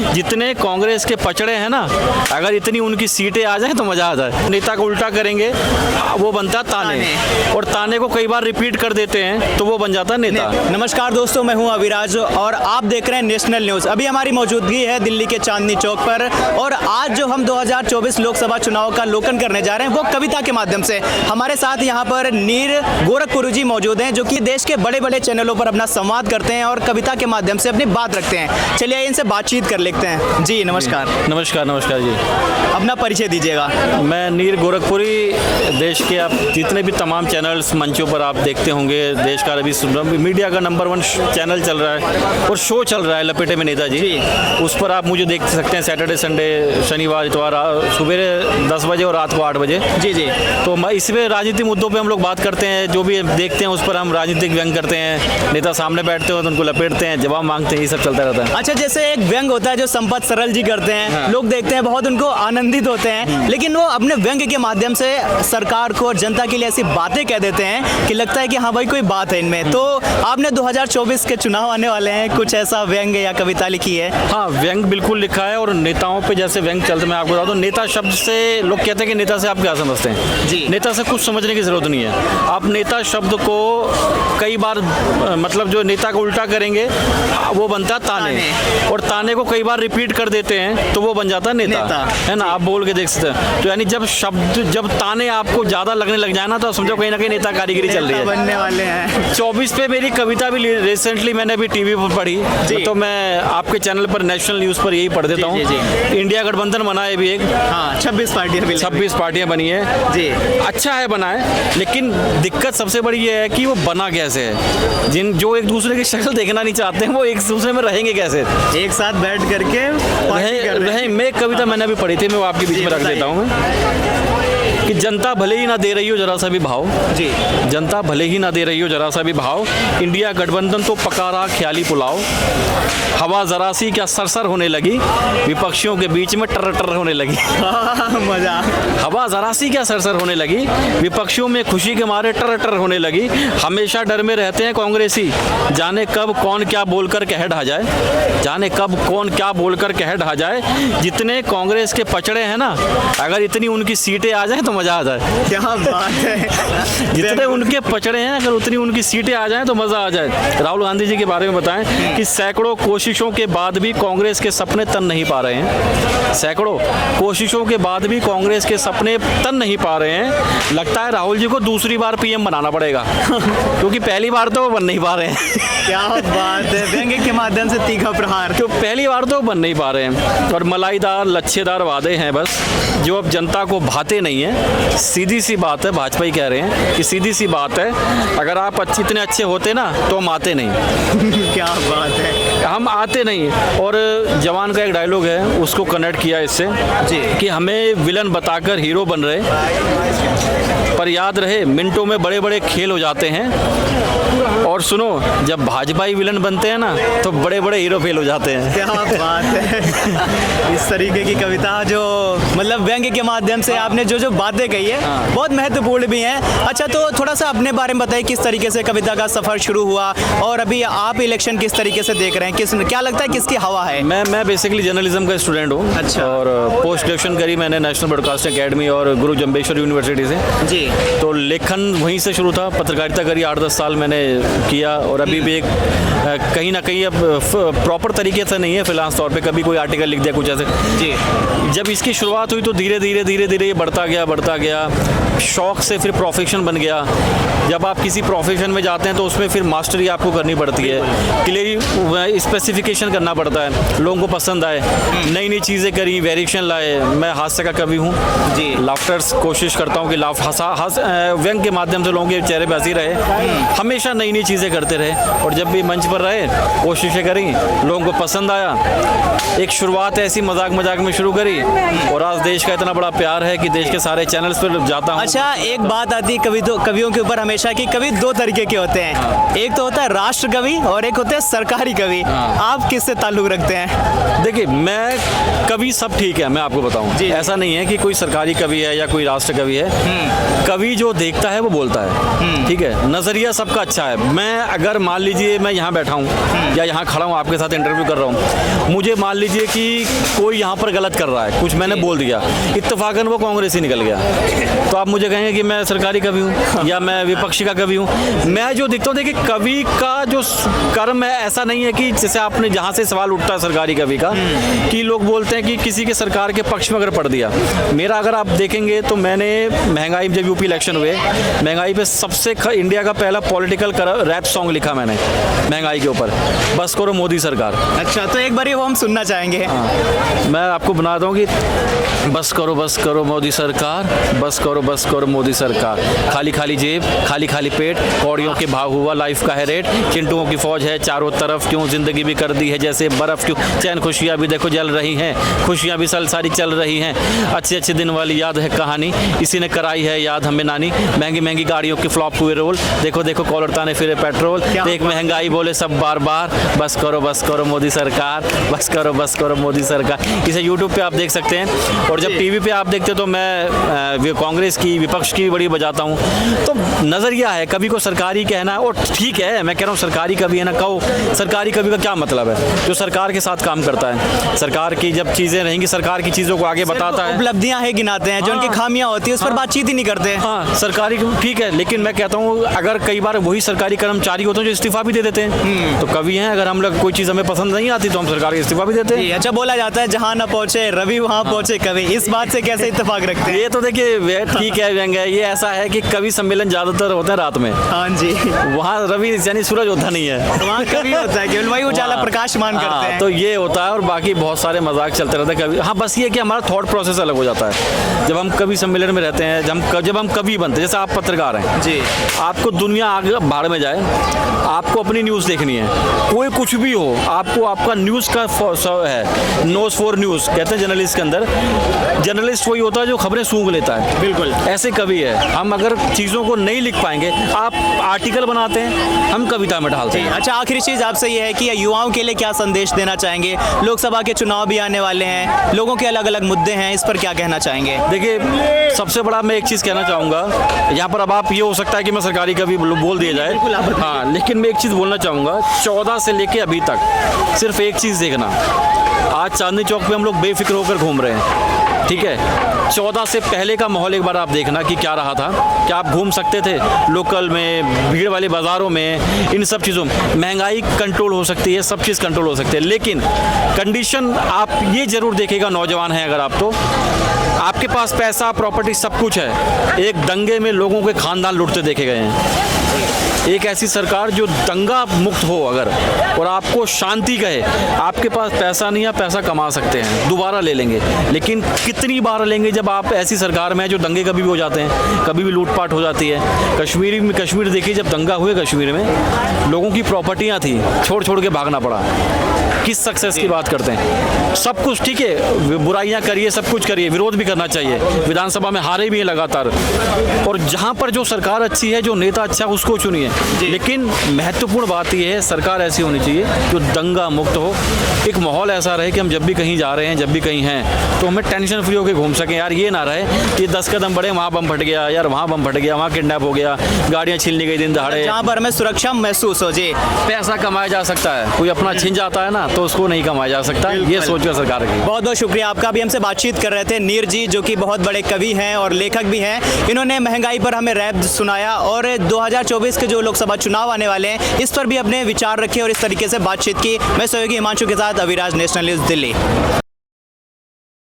जितने कांग्रेस के पचड़े हैं ना, अगर इतनी उनकी सीटें आ जाए तो मजा आ जाए। नेता को उल्टा करेंगे वो बनता है ताने, और ताने को कई बार रिपीट कर देते हैं तो वो बन जाता है नेता। नमस्कार दोस्तों, मैं हूं अविराज और आप देख रहे हैं नेशनल न्यूज़। अभी हमारी मौजूदगी है दिल्ली के चांदनी चौक पर, और आज जो हम 2024 लोकसभा चुनाव का अवलोकन करने जा रहे हैं वो कविता के माध्यम से। हमारे साथ यहाँ पर नीर गोरखपुरी जी मौजूद हैं, जो कि देश के बड़े बड़े चैनलों पर अपना संवाद करते हैं और कविता के माध्यम से अपनी बात रखते हैं। चलिए इनसे बातचीत कर लेते हैं। जी नमस्कार। नमस्कार जी। अपना परिचय दीजिएगा। मैं नीर गोरखपुरी, देश के आप जितने भी तमाम चैनल्स मंचों पर आप देखते होंगे, देश का अभी मीडिया का नंबर 1 चैनल चल रहा है और शो चल रहा है लपेटे में नेताजी, उस पर आप मुझे देख सकते हैं सैटरडे संडे, शनिवार इतवार, सुबह 10 बजे और रात को 8 बजे। जी। तो इसमें राजनीतिक मुद्दों पे हम लोग बात करते हैं, जो भी देखते हैं उस पर हम राजनीतिक व्यंग करते हैं। नेता सामने बैठते हो तो उनको लपेटते हैं, जवाब मांगते हैं, ये सब चलता रहता है। अच्छा, जैसे एक व्यंग होता है जो संपत सरल जी करते हैं, हाँ। लोग देखते हैं बहुत उनको आनंदित होते हैं, लेकिन वो अपने व्यंग के माध्यम से सरकार को और जनता के लिए ऐसी बातें कह देते हैं कि लगता है कि हाँ भाई कोई बात है इनमें। तो आपने 2024 के चुनाव आने वाले हैं, कुछ ऐसा व्यंग या कविता लिखी है? हाँ, व्यंग बिल्कुल लिखा है, और नेताओं पे जैसे व्यंग चलते, मैं आपको बता दूं, नेता शब्द से लोग कहते हैं कि नेता से आप क्या समझते हैं जी। नेता से कुछ समझने की जरूरत नहीं है। आप नेता शब्द को कई बार मतलब जो नेता को उल्टा करेंगे वो बनता है ताने, और ताने को कई बार रिपीट कर देते हैं तो वो बन जाता है नेता। है ना, आप बोल के देख सकते हैं। तो यानी जब ताने आपको ज्यादा लगने लग जाए ना, तो समझो कहीं ना कहीं नेता कारीगरी चल रही है, बनने वाले हैं। 24 पे मेरी कविता भी रिसेंटली मैंने अभी टीवी पर पढ़ी, तो मैं आपके चैनल पर नेशनल न्यूज़ पर यही पढ़ देता हूँ। इंडिया गठबंधन बना है भी एक, हाँ 26 पार्टियां बनी है जी। अच्छा है बना है, लेकिन दिक्कत सबसे बड़ी ये है कि वो बना कैसे है। जो एक दूसरे की शक्ल देखना नहीं चाहते हैं वो एक दूसरे में रहेंगे कैसे, एक साथ बैठ करके रहे। मैं एक कविता मैंने अभी पढ़ी थी, मैं वो आपके बीच में रख देता हूँ कि जनता भले ही ना दे रही हो जरा सा भी भाव जी, जनता भले ही ना दे रही हो जरा सा भी भाव, इंडिया गठबंधन तो पका रहा ख्याली पुलाव, हवा जरा सी क्या सरसर होने लगी, विपक्षियों के बीच में टर टर होने लगी। मजा। हवा जरा सी क्या सरसर होने लगी, विपक्षियों में खुशी के मारे टर टर होने लगी, हमेशा डर में रहते हैं कांग्रेसी, जाने कब कौन क्या बोलकर कह ढा जाए, जाने कब कौन क्या बोलकर कह ढा जाए। जितने कांग्रेस के पचड़े हैं ना, अगर इतनी उनकी सीटें आ जाए तो मजा आ जाए। क्या बात है। जितने उनके पचड़े हैं, अगर उतनी उनकी सीटें आ जाएं तो मजा आ जाए। राहुल गांधी जी के बारे में बताएं कि सैकड़ों कोशिशों के बाद भी कांग्रेस के सपने तन नहीं पा रहे हैं, सैकड़ों कोशिशों के बाद भी कांग्रेस के सपने तन नहीं पा रहे हैं। लगता है राहुल जी को दूसरी बार पीएम बनाना पड़ेगा क्योंकि पहली बार तो वो बन नहीं पा रहे हैं। क्या बात है, व्यंग के माध्यम से तीखा प्रहार। तो पहली बार तो बन नहीं पा रहे हैं, और मलाईदार लच्छेदार वादे हैं बस, जो अब जनता को भाते नहीं है। सीधी सी बात है, भाजपा ही कह रहे हैं कि सीधी सी बात है, अगर आप इतने अच्छे होते ना तो हम आते नहीं। क्या बात है, हम आते नहीं। और जवान का एक डायलॉग है, उसको कनेक्ट किया इससे जी कि हमें विलन बताकर हीरो बन रहे, पर याद रहे मिनटों में बड़े बड़े खेल हो जाते हैं। और सुनो, जब भाजपाई विलन बनते हैं ना तो बड़े बड़े हीरो फेल हो जाते हैं। क्या बात है। इस तरीके की कविता जो मतलब व्यंग के माध्यम से आपने जो बातें कही है बहुत महत्वपूर्ण भी हैं। अच्छा, तो थोड़ा सा अपने बारे में बताइए, किस तरीके से कविता का सफर शुरू हुआ और अभी आप इलेक्शन किस तरीके से देख रहे हैं, क्या लगता है किसकी हवा है? मैं बेसिकली जर्नलिज्म का स्टूडेंट हूँ। अच्छा। और पोस्ट ग्रेजुएशन करी मैंने नेशनल ब्रॉडकास्टिंग अकेडमी और गुरु जम्बेश्वर यूनिवर्सिटी से जी। तो लेखन वहीं से शुरू था, पत्रकारिता करी 8-10 साल मैंने किया, और अभी भी एक कहीं ना कहीं अब प्रॉपर तरीके से नहीं है फ्रीलांस तौर पे, कभी कोई आर्टिकल लिख दिया कुछ ऐसे जी। जब इसकी शुरुआत हुई तो धीरे धीरे ये बढ़ता गया, शौक से फिर प्रोफेशन बन गया। जब आप किसी प्रोफेशन में जाते हैं तो उसमें फिर मास्टरी आपको करनी पड़ती है, क्लियर स्पेसिफिकेशन करना पड़ता है, लोगों को पसंद आए, नई नई चीज़ें करी, वेरिएशन लाए। मैं हास्य का कवि हूँ जी, लाफ्टर्स कोशिश करता हूँ कि व्यंग के माध्यम से लोगों के चेहरे पर हंसी रहे, हमेशा नई नई चीज़ें करते रहे, और जब भी मंच पर रहे कोशिशें करी, लोगों को पसंद आया। एक शुरुआत ऐसी मजाक में शुरू करी, और आज देश का इतना बड़ा प्यार है कि देश के सारे चैनल्स पर जाता हूँ। अच्छा, एक बात आती है कवियों के ऊपर हमेशा कि कवि 2 तरीके के होते हैं, एक तो होता है राष्ट्र कवि और एक होता है सरकारी कवि। आप किससे ताल्लुक रखते हैं? देखिए, मैं कवि सब ठीक है, मैं आपको बताऊं, ऐसा नहीं है कि कोई सरकारी कवि है या कोई राष्ट्र कवि है। कवि जो देखता है वो बोलता है, ठीक है, नजरिया सबका अच्छा है। मैं अगर मान लीजिए मैं यहाँ बैठा हूँ या यहाँ खड़ा हूँ आपके साथ इंटरव्यू कर रहा हूँ, मुझे मान लीजिए कि कोई यहाँ पर गलत कर रहा है, कुछ मैंने बोल दिया, इत्तेफाकन वो कांग्रेस ही निकल गया, तो आप मुझे कहेंगे कि मैं सरकारी कवि हूँ या मैं विपक्षी का कवि हूँ। मैं जो दिखता हूँ, देखिए कवि का जो कर्म है ऐसा नहीं है कि जैसे आपने जहाँ से सवाल उठता है सरकारी कवि का, कि लोग बोलते हैं कि किसी के सरकार के पक्ष में अगर पढ़ दिया। मेरा अगर आप देखेंगे तो मैंने महंगाई, जब यूपी इलेक्शन हुए, महंगाई पे सबसे इंडिया का पहला पॉलिटिकल रैप सॉन्ग लिखा मैंने महंगाई के ऊपर, बस करो मोदी सरकार। अच्छा, तो एक बार वो हम सुनना चाहेंगे। हाँ, मैं आपको बना दूँ कि बस करो मोदी सरकार, बस करो मोदी सरकार, खाली खाली जेब, खाली खाली पेट, कौड़ियों के भाव हुआ लाइफ का है रेट, चिंटुओं की फौज है चारों तरफ, क्यों जिंदगी भी कर दी है जैसे बर्फ, क्यों चैन खुशियाँ भी देखो जल रही हैं, खुशियाँ भी सारी चल रही हैं, अच्छे अच्छे दिन वाली याद है कहानी, इसी ने कराई है याद हमें नानी, महंगी महंगी गाड़ियों के फ्लॉप हुए रोल, देखो देखो कॉलर ताने फिरे पेट्रोल, देख महंगाई बोले सब बार बार, बस करो मोदी सरकार, बस करो मोदी सरकार। इसे यूट्यूब पे आप देख सकते हैं। और जब टीवी पे आप देखते तो मैं कांग्रेस की, विपक्ष की बड़ी बजाता हूँ। तो नज़रिया है, कवि को सरकारी कहना, और ठीक है मैं कह रहा हूँ सरकारी कवि है ना, कहो सरकारी कवि का क्या मतलब है, जो सरकार के साथ काम करता है, सरकार की जब चीज़ें रहेंगी, सरकार की चीज़ों को आगे बताता है, उपलब्धियां है गिनाते हैं, जो उनकी खामियां होती है उस पर बातचीत ही नहीं करते। हाँ सरकारी ठीक है, लेकिन मैं कहता हूँ अगर कई बार वही सरकारी कर्मचारी होते हैं जो इस्तीफा भी दे देते हैं, तो कवि हैं, अगर हम लोग कोई चीज़ हमें पसंद नहीं आती तो हम सरकार के इस्तीफा भी देते हैं। अच्छा, बोला जाता है जहाँ न पहुँचे रवि वहाँ पहुँचे कवि, इस बात से कैसे इत्तेफाक रखते हैं? ये तो देखिए ठीक है व्यंग है, ये ऐसा है कि कवि सम्मेलन ज़्यादातर होते हैं रात में। हाँ जी, वहाँ रवि यानी सूरज होता नहीं है, वहाँ कवि होता है, केवल वही उजाला प्रकाशमान करते हैं। तो ये होता है, और बाकी बहुत सारे मजाक चलते रहते हैं कवि। हाँ बस ये कि हमारा थॉट प्रोसेस अलग हो जाता है जब हम कवि सम्मेलन में रहते हैं, जब हम कवि बनते हैं। जैसे आप पत्रकार हैं जी, आपको दुनिया आगे भाड़ में जाए, आपको अपनी न्यूज़ देखनी है, कोई कुछ भी हो, आपको आपका न्यूज़ का है, नोज फॉर न्यूज़ कहते हैं जर्नलिस्ट के अंदर। जर्नलिस्ट वही होता है जो खबरें सूंघ लेता है, बिल्कुल ऐसे कवि है। हम अगर चीज़ों को नहीं लिख पाएंगे, आप आर्टिकल बनाते हैं, हम कविता में ढालते हैं। अच्छा, आखिरी चीज़ आपसे ये है कि युवाओं के लिए क्या संदेश देना चाहेंगे? लोकसभा के चुनाव भी आने वाले हैं, लोगों के अलग अलग मुद्दे हैं, इस पर क्या कहना चाहेंगे? देखिए सबसे बड़ा मैं एक चीज़ कहना चाहूँगा, यहाँ पर अब आप ये हो सकता है कि मैं सरकारी कवि बोल दिया जाए, हाँ, लेकिन मैं एक चीज़ बोलना चाहूँगा, 14 से लेके अभी तक सिर्फ एक चीज़ देखना, आज चांदनी चौक पे हम लोग बेफिक्र होकर घूम रहे हैं, ठीक है। 14 से पहले का माहौल एक बार आप देखना कि क्या रहा था, क्या आप घूम सकते थे लोकल में, भीड़ वाले बाज़ारों में, इन सब चीज़ों में। महंगाई कंट्रोल हो सकती है, सब चीज़ कंट्रोल हो सकती है, लेकिन कंडीशन आप ये ज़रूर देखेगा, नौजवान हैं अगर आप, तो आपके पास पैसा, प्रॉपर्टी, सब कुछ है, एक दंगे में लोगों के खानदान लुटते देखे गए हैं। एक ऐसी सरकार जो दंगा मुक्त हो अगर, और आपको शांति कहे, आपके पास पैसा नहीं है, पैसा कमा सकते हैं, दोबारा ले लेंगे, लेकिन कितनी बार लेंगे जब आप ऐसी सरकार में है जो दंगे कभी भी हो जाते हैं, कभी भी लूटपाट हो जाती है। कश्मीर देखिए, जब दंगा हुए कश्मीर में, लोगों की प्रॉपर्टियाँ थी, छोड़ छोड़ के भागना पड़ा। किस सक्सेस की बात करते हैं? सब कुछ ठीक है, बुराइयां करिए, सब कुछ करिए, विरोध भी करना चाहिए, विधानसभा में हारे भी हैं लगातार, और जहां पर जो सरकार अच्छी है, जो नेता अच्छा है, उसको चुनिए, लेकिन महत्वपूर्ण बात यह है सरकार ऐसी होनी चाहिए जो दंगा मुक्त हो, एक माहौल ऐसा रहे कि हम जब भी कहीं जा रहे हैं, जब भी कहीं हैं, तो हमें टेंशन फ्री होकर घूम सकें। यार ये ना रहे कि 10 कदम बढ़े वहाँ बम फट गया, यार वहाँ बम फट गया, वहाँ किडनैप हो गया, गाड़ियाँ छीन गई दिन दहाड़े, जहाँ पर हमें सुरक्षा महसूस हो जी। पैसा कमाया जा सकता है, कोई अपना छिन जाता है ना, तो उसको नहीं कमाया जा सकता, ये सोचकर सरकार की। बहुत बहुत शुक्रिया आपका। भी हमसे बातचीत कर रहे थे नीर जी, जो कि बहुत बड़े कवि हैं और लेखक भी हैं। इन्होंने महंगाई पर हमें रैप सुनाया और 2024 के जो लोकसभा चुनाव आने वाले हैं इस पर भी अपने विचार रखे और इस तरीके से बातचीत की। मैं सहयोगी हिमांशु के साथ अविराज, नेशनल न्यूज़, दिल्ली।